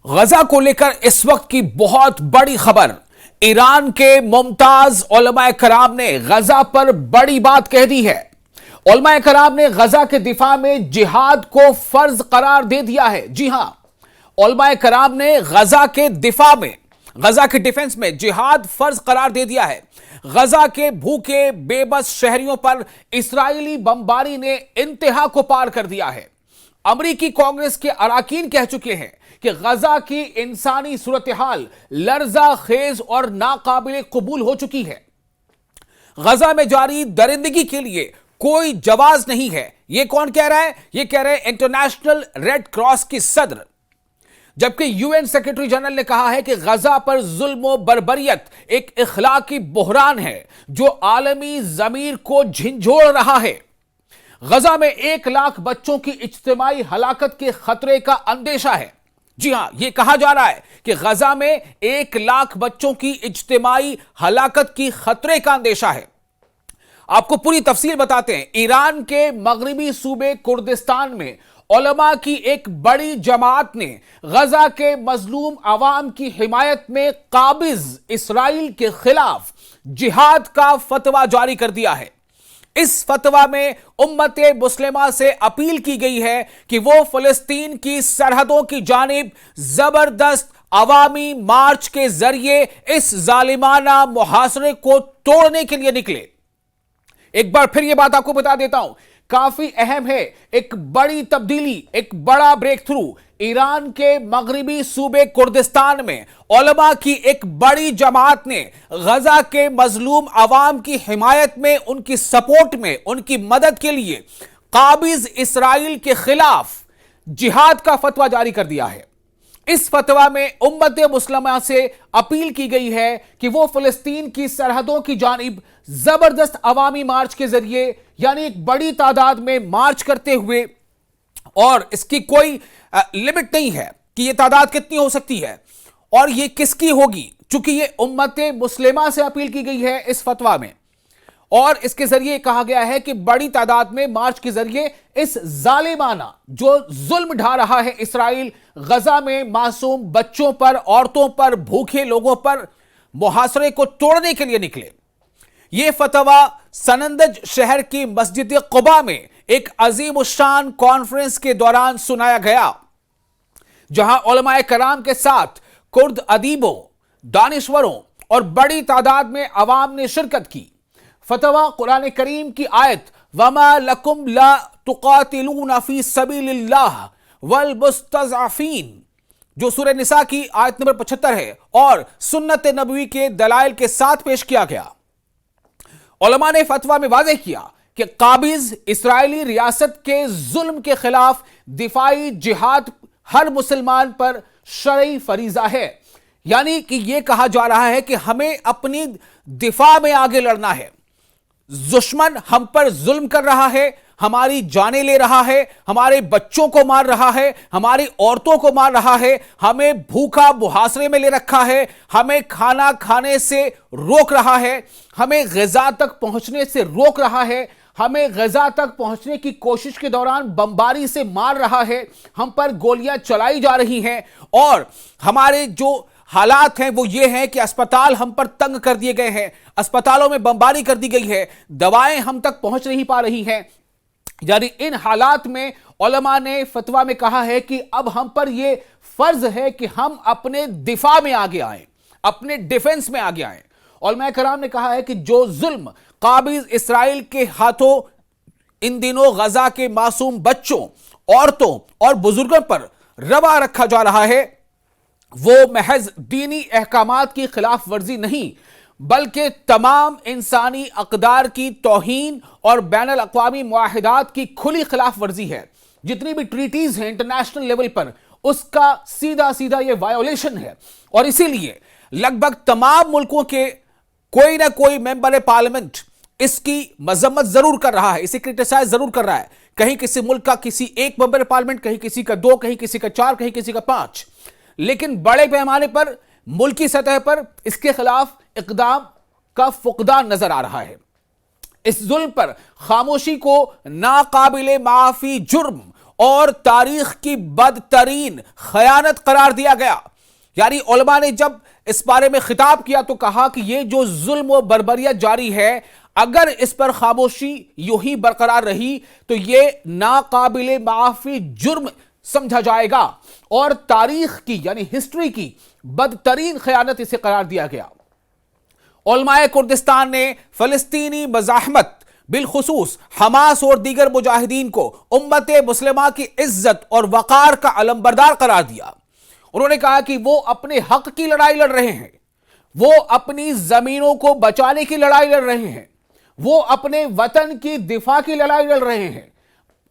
غزہ کو لے کر اس وقت کی بہت بڑی خبر۔ ایران کے ممتاز علماء کرام نے غزہ پر بڑی بات کہہ دی ہے۔ علماء کرام نے غزہ کے دفاع میں جہاد کو فرض قرار دے دیا ہے۔ جی ہاں، علماء کرام نے غزہ کے دفاع میں، غزہ کے ڈیفنس میں جہاد فرض قرار دے دیا ہے۔ غزہ کے بھوکے بے بس شہریوں پر اسرائیلی بمباری نے انتہا کو پار کر دیا ہے۔ امریکی کانگریس کے اراکین کہہ چکے ہیں کہ غزہ کی انسانی صورتحال لرزہ خیز اور ناقابل قبول ہو چکی ہے۔ غزہ میں جاری درندگی کے لیے کوئی جواز نہیں ہے۔ یہ کون کہہ رہا ہے؟ یہ کہہ رہے ہیں انٹرنیشنل ریڈ کراس کی صدر، جبکہ یو این سیکرٹری جنرل نے کہا ہے کہ غزہ پر ظلم و بربریت ایک اخلاقی بحران ہے جو عالمی ضمیر کو جھنجھوڑ رہا ہے۔ غزہ میں 1 لاکھ بچوں کی اجتماعی ہلاکت کے خطرے کا اندیشہ ہے۔ جی ہاں، یہ کہا جا رہا ہے کہ غزہ میں 1 لاکھ بچوں کی اجتماعی ہلاکت کی خطرے کا اندیشہ ہے۔ آپ کو پوری تفصیل بتاتے ہیں۔ ایران کے مغربی صوبے کردستان میں علماء کی ایک بڑی جماعت نے غزہ کے مظلوم عوام کی حمایت میں قابض اسرائیل کے خلاف جہاد کا فتویٰ جاری کر دیا ہے۔ اس فتویٰ میں امت مسلمہ سے اپیل کی گئی ہے کہ وہ فلسطین کی سرحدوں کی جانب زبردست عوامی مارچ کے ذریعے اس ظالمانہ محاصرے کو توڑنے کے لیے نکلے۔ ایک بار پھر یہ بات آپ کو بتا دیتا ہوں، کافی اہم ہے، ایک بڑی تبدیلی، ایک بڑا بریک تھرو۔ ایران کے مغربی صوبے کردستان میں علماء کی ایک بڑی جماعت نے غزہ کے مظلوم عوام کی حمایت میں، ان کی سپورٹ میں، ان کی مدد کے لیے قابض اسرائیل کے خلاف جہاد کا فتویٰ جاری کر دیا ہے۔ اس فتویٰ میں امت مسلمہ سے اپیل کی گئی ہے کہ وہ فلسطین کی سرحدوں کی جانب زبردست عوامی مارچ کے ذریعے، یعنی ایک بڑی تعداد میں مارچ کرتے ہوئے، اور اس کی کوئی لمٹ نہیں ہے کہ یہ تعداد کتنی ہو سکتی ہے اور یہ کس کی ہوگی، چونکہ یہ امت مسلمہ سے اپیل کی گئی ہے اس فتویٰ میں، اور اس کے ذریعے کہا گیا ہے کہ بڑی تعداد میں مارچ کے ذریعے اس ظالمانہ جو ظلم ڈھا رہا ہے اسرائیل غزہ میں معصوم بچوں پر، عورتوں پر، بھوکے لوگوں پر، محاصرے کو توڑنے کے لیے نکلے۔ یہ فتویٰ سنندج شہر کی مسجد قباء میں ایک عظیم الشان کانفرنس کے دوران سنایا گیا، جہاں علماء کرام کے ساتھ کرد ادیبوں، دانشوروں اور بڑی تعداد میں عوام نے شرکت کی۔ فتویٰ قرآن کریم کی آیت وَمَا لَكُمْ لَا تُقَاتِلُونَ فِي سَبِيلِ اللَّهِ وَالْمُسْتَضْعَفِينَ، جو سورہ نساء کی آیت نمبر 75 ہے، اور سنت نبوی کے دلائل کے ساتھ پیش کیا گیا۔ علماء نے فتویٰ میں واضح کیا کہ قابض اسرائیلی ریاست کے ظلم کے خلاف دفاعی جہاد ہر مسلمان پر شرعی فریضہ ہے، یعنی کہ یہ کہا جا رہا ہے کہ ہمیں اپنی دفاع میں آگے لڑنا ہے۔ دشمن ہم پر ظلم کر رہا ہے، ہماری جانیں لے رہا ہے، ہمارے بچوں کو مار رہا ہے، ہماری عورتوں کو مار رہا ہے، ہمیں بھوکا محاصرے میں لے رکھا ہے، ہمیں کھانا کھانے سے روک رہا ہے، ہمیں غذا تک پہنچنے سے روک رہا ہے، ہمیں غزہ تک پہنچنے کی کوشش کے دوران بمباری سے مار رہا ہے، ہم پر گولیاں چلائی جا رہی ہیں، اور ہمارے جو حالات ہیں وہ یہ ہیں کہ اسپتال ہم پر تنگ کر دیے گئے ہیں، اسپتالوں میں بمباری کر دی گئی ہے، دوائیں ہم تک پہنچ نہیں پا رہی ہیں۔ یعنی ان حالات میں علماء نے فتویٰ میں کہا ہے کہ اب ہم پر یہ فرض ہے کہ ہم اپنے دفاع میں آگے آئیں، اپنے ڈیفنس میں آگے آئیں۔ علماء کرام نے کہا ہے کہ جو ظلم قابض اسرائیل کے ہاتھوں ان دنوں غزہ کے معصوم بچوں، عورتوں اور بزرگوں پر روا رکھا جا رہا ہے، وہ محض دینی احکامات کی خلاف ورزی نہیں بلکہ تمام انسانی اقدار کی توہین اور بین الاقوامی معاہدات کی کھلی خلاف ورزی ہے۔ جتنی بھی ٹریٹیز ہیں انٹرنیشنل لیول پر، اس کا سیدھا یہ وائیولیشن ہے، اور اسی لیے لگ بھگ تمام ملکوں کے کوئی نہ کوئی ممبر پارلیمنٹ اس کی مذمت ضرور کر رہا ہے، اسے کرٹیسائز ضرور کر رہا ہے۔ کہیں کسی ملک کا کسی ایک ممبر پارلیمنٹ، کہیں کسی کا 2، کہیں کسی کا 4، کہیں کسی کا 5، لیکن بڑے پیمانے پر ملکی سطح پر اس کے خلاف اقدام کا فقدان نظر آ رہا ہے۔ اس ظلم پر خاموشی کو ناقابل معافی جرم اور تاریخ کی بدترین خیانت قرار دیا گیا. یعنی علماء نے جب اس بارے میں خطاب کیا تو کہا کہ یہ جو ظلم و بربریت جاری ہے، اگر اس پر خاموشی یوں ہی برقرار رہی تو یہ ناقابل معافی جرم سمجھا جائے گا، اور تاریخ کی یعنی ہسٹری کی بدترین خیانت اسے قرار دیا گیا. علماء کردستان نے فلسطینی مزاحمت بالخصوص حماس اور دیگر مجاہدین کو امت مسلمہ کی عزت اور وقار کا علمبردار قرار دیا. انہوں نے کہا کہ وہ اپنے حق کی لڑائی لڑ رہے ہیں، وہ اپنی زمینوں کو بچانے کی لڑائی لڑ رہے ہیں، وہ اپنے وطن کی دفاع کی لڑائی لڑ رہے ہیں،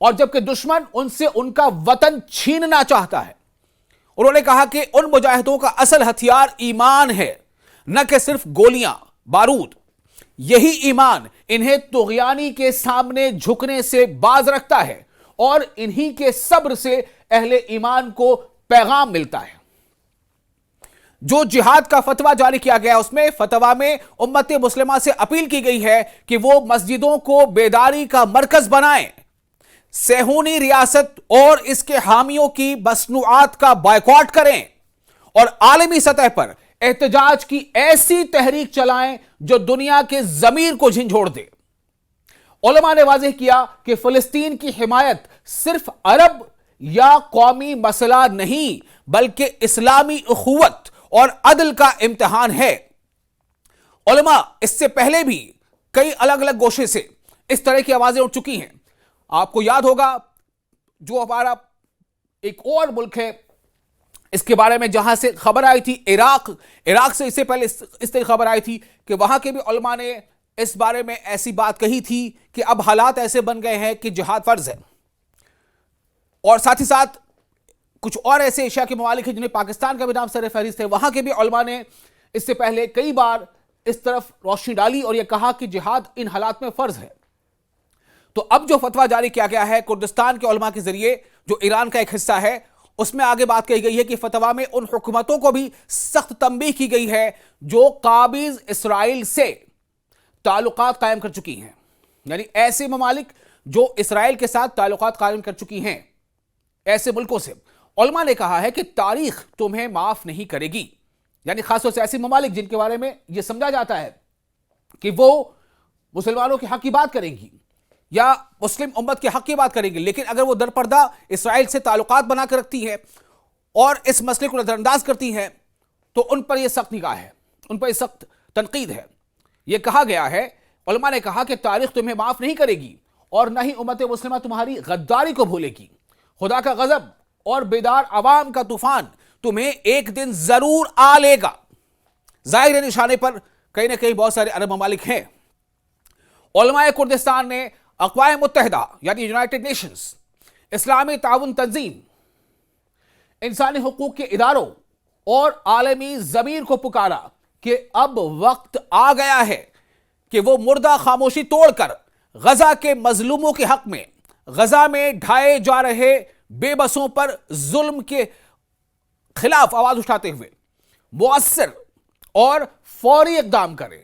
اور جبکہ دشمن ان سے ان کا وطن چھیننا چاہتا ہے. انہوں نے کہا کہ ان مجاہدوں کا اصل ہتھیار ایمان ہے، نہ کہ صرف گولیاں بارود. یہی ایمان انہیں طغیانی کے سامنے جھکنے سے باز رکھتا ہے، اور انہی کے صبر سے اہل ایمان کو پیغام ملتا ہے. جو جہاد کا فتویٰ جاری کیا گیا اس میں فتویٰ میں امت مسلمہ سے اپیل کی گئی ہے کہ وہ مسجدوں کو بیداری کا مرکز بنائیں، صہیونی ریاست اور اس کے حامیوں کی مصنوعات کا بائیکاٹ کریں، اور عالمی سطح پر احتجاج کی ایسی تحریک چلائیں جو دنیا کے ضمیر کو جھنجھوڑ دے. علماء نے واضح کیا کہ فلسطین کی حمایت صرف عرب یا قومی مسئلہ نہیں بلکہ اسلامی اخوت اور عدل کا امتحان ہے. علماء اس سے پہلے بھی کئی الگ الگ گوشے سے اس طرح کی آوازیں اٹھ چکی ہیں. آپ کو یاد ہوگا جو ہمارا ایک اور ملک ہے اس کے بارے میں جہاں سے خبر آئی تھی، عراق سے اس سے پہلے اس طرح خبر آئی تھی کہ وہاں کے بھی علماء نے اس بارے میں ایسی بات کہی تھی کہ اب حالات ایسے بن گئے ہیں کہ جہاد فرض ہے. اور ساتھ ہی ساتھ کچھ اور ایسے ایشیا کے ممالک ہیں جنہیں پاکستان کا بھی نام سر فہرست ہے، وہاں کے بھی علماء نے اس سے پہلے کئی بار اس طرف روشنی ڈالی اور یہ کہا کہ جہاد ان حالات میں فرض ہے. تو اب جو فتویٰ جاری کیا گیا ہے کردستان کے علماء کے ذریعے جو ایران کا ایک حصہ ہے، اس میں آگے بات کہی گئی ہے کہ فتویٰ میں ان حکومتوں کو بھی سخت تنبیہ کی گئی ہے جو قابض اسرائیل سے تعلقات قائم کر چکی ہیں. یعنی ایسے ممالک جو اسرائیل کے ساتھ تعلقات قائم کر چکی ہیں، ایسے ملکوں سے علماء نے کہا ہے کہ تاریخ تمہیں معاف نہیں کرے گی. یعنی خاص طور سے ایسے ممالک جن کے بارے میں یہ سمجھا جاتا ہے کہ وہ مسلمانوں کے حق کی بات کریں گی یا مسلم امت کے حق کی بات کریں گی، لیکن اگر وہ در پردہ اسرائیل سے تعلقات بنا کر رکھتی ہے اور اس مسئلے کو نظر انداز کرتی ہیں تو ان پر یہ سخت نگاہ ہے، ان پر یہ سخت تنقید ہے. یہ کہا گیا ہے، علماء نے کہا کہ تاریخ تمہیں معاف نہیں کرے گی اور نہ ہی امت مسلمہ تمہاری غداری کو بھولے گی. خدا کا غضب اور بیدار عوام کا طوفان تمہیں ایک دن ضرور آ لے گا. ظاہر نشانے پر کہیں نہ کہیں بہت سارے عرب ممالک ہیں. علماء کردستان نے اقوام متحدہ یعنی یونائٹڈ نیشنز، اسلامی تعاون تنظیم، انسانی حقوق کے اداروں اور عالمی ضمیر کو پکارا کہ اب وقت آ گیا ہے کہ وہ مردہ خاموشی توڑ کر غزہ کے مظلوموں کے حق میں، غزہ میں ڈھائے جا رہے بے بسوں پر ظلم کے خلاف آواز اٹھاتے ہوئے مؤثر اور فوری اقدام کریں.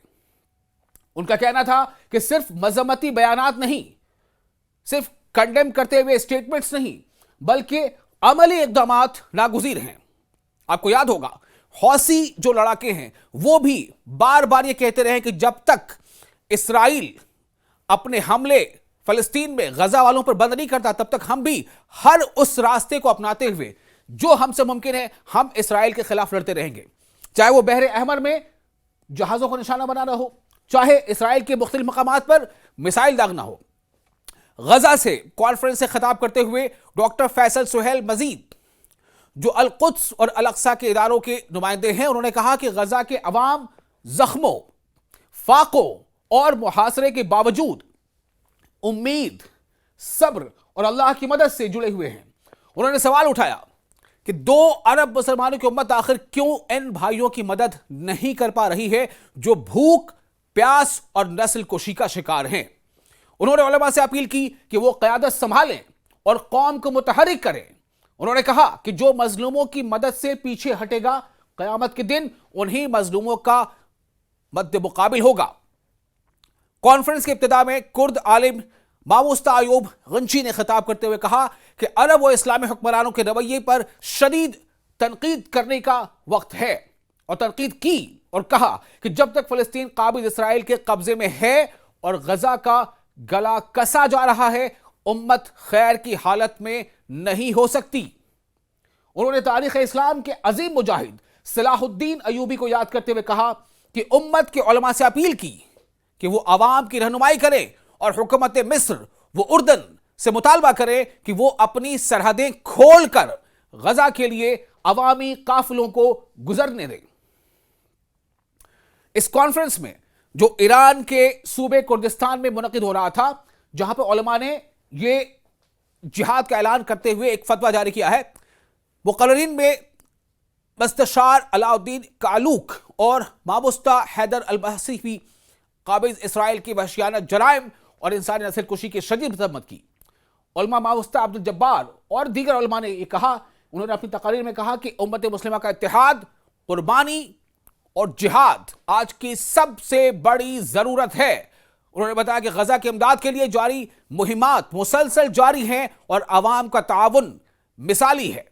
ان کا کہنا تھا کہ صرف مذمتی بیانات نہیں، صرف کنڈیم کرتے ہوئے اسٹیٹمنٹس نہیں، بلکہ عملی اقدامات ناگزیر ہیں. آپ کو یاد ہوگا حوثی جو لڑاکے ہیں وہ بھی بار بار یہ کہتے رہے کہ جب تک اسرائیل اپنے حملے فلسطین میں غزہ والوں پر بند نہیں کرتا تب تک ہم بھی ہر اس راستے کو اپناتے ہوئے جو ہم سے ممکن ہے ہم اسرائیل کے خلاف لڑتے رہیں گے، چاہے وہ بحر احمر میں جہازوں کو نشانہ بنانا ہو، چاہے اسرائیل کے مختلف مقامات پر میسائل داغنا ہو. غزہ سے کانفرنس سے خطاب کرتے ہوئے ڈاکٹر فیصل سہیل مزید جو القدس اور الاقصی کے اداروں کے نمائندے ہیں، انہوں نے کہا کہ غزہ کے عوام زخموں، فاقوں اور محاصرے کے باوجود امید، صبر اور اللہ کی مدد سے جڑے ہوئے ہیں. انہوں نے سوال اٹھایا کہ 2 ارب مسلمانوں کی امت آخر کیوں ان بھائیوں کی مدد نہیں کر پا رہی ہے جو بھوک، پیاس اور نسل کشی کا شکار ہیں. انہوں نے علماء سے اپیل کی کہ وہ قیادت سنبھالیں اور قوم کو متحرک کریں. انہوں نے کہا کہ جو مظلوموں کی مدد سے پیچھے ہٹے گا قیامت کے دن انہی مظلوموں کا مد مقابل ہوگا. کانفرنس کے ابتدا میں کرد عالم ماموستہ ایوب غنچی نے خطاب کرتے ہوئے کہا کہ عرب و اسلامی حکمرانوں کے رویے پر شدید تنقید کرنے کا وقت ہے، اور تنقید کی اور کہا کہ جب تک فلسطین قابض اسرائیل کے قبضے میں ہے اور غزہ کا گلا کسا جا رہا ہے، امت خیر کی حالت میں نہیں ہو سکتی۔ انہوں نے تاریخ اسلام کے عظیم مجاہد صلاح الدین ایوبی کو یاد کرتے ہوئے کہا کہ امت کے علماء سے اپیل کی کہ وہ عوام کی رہنمائی کرے اور حکومت مصر و اردن سے مطالبہ کرے کہ وہ اپنی سرحدیں کھول کر غزہ کے لیے عوامی قافلوں کو گزرنے دیں۔ اس کانفرنس میں جو ایران کے صوبے کردستان میں منعقد ہو رہا تھا، جہاں پہ علماء نے یہ جہاد کا اعلان کرتے ہوئے ایک فتویٰ جاری کیا ہے، مقررین میں مستشار علاء الدین کالوک اور مابستہ حیدر البحثی بھی قابض اسرائیل کی وحشیانہ جرائم اور انسانی نسل کشی کی شدید مذمت کی۔ علماء مابستہ عبد الجبار اور دیگر علماء نے یہ کہا، انہوں نے اپنی تقاریر میں کہا کہ امت مسلمہ کا اتحاد، قربانی اور جہاد آج کی سب سے بڑی ضرورت ہے۔ انہوں نے بتایا کہ غزہ کی امداد کے لیے جاری مہمات مسلسل جاری ہیں اور عوام کا تعاون مثالی ہے۔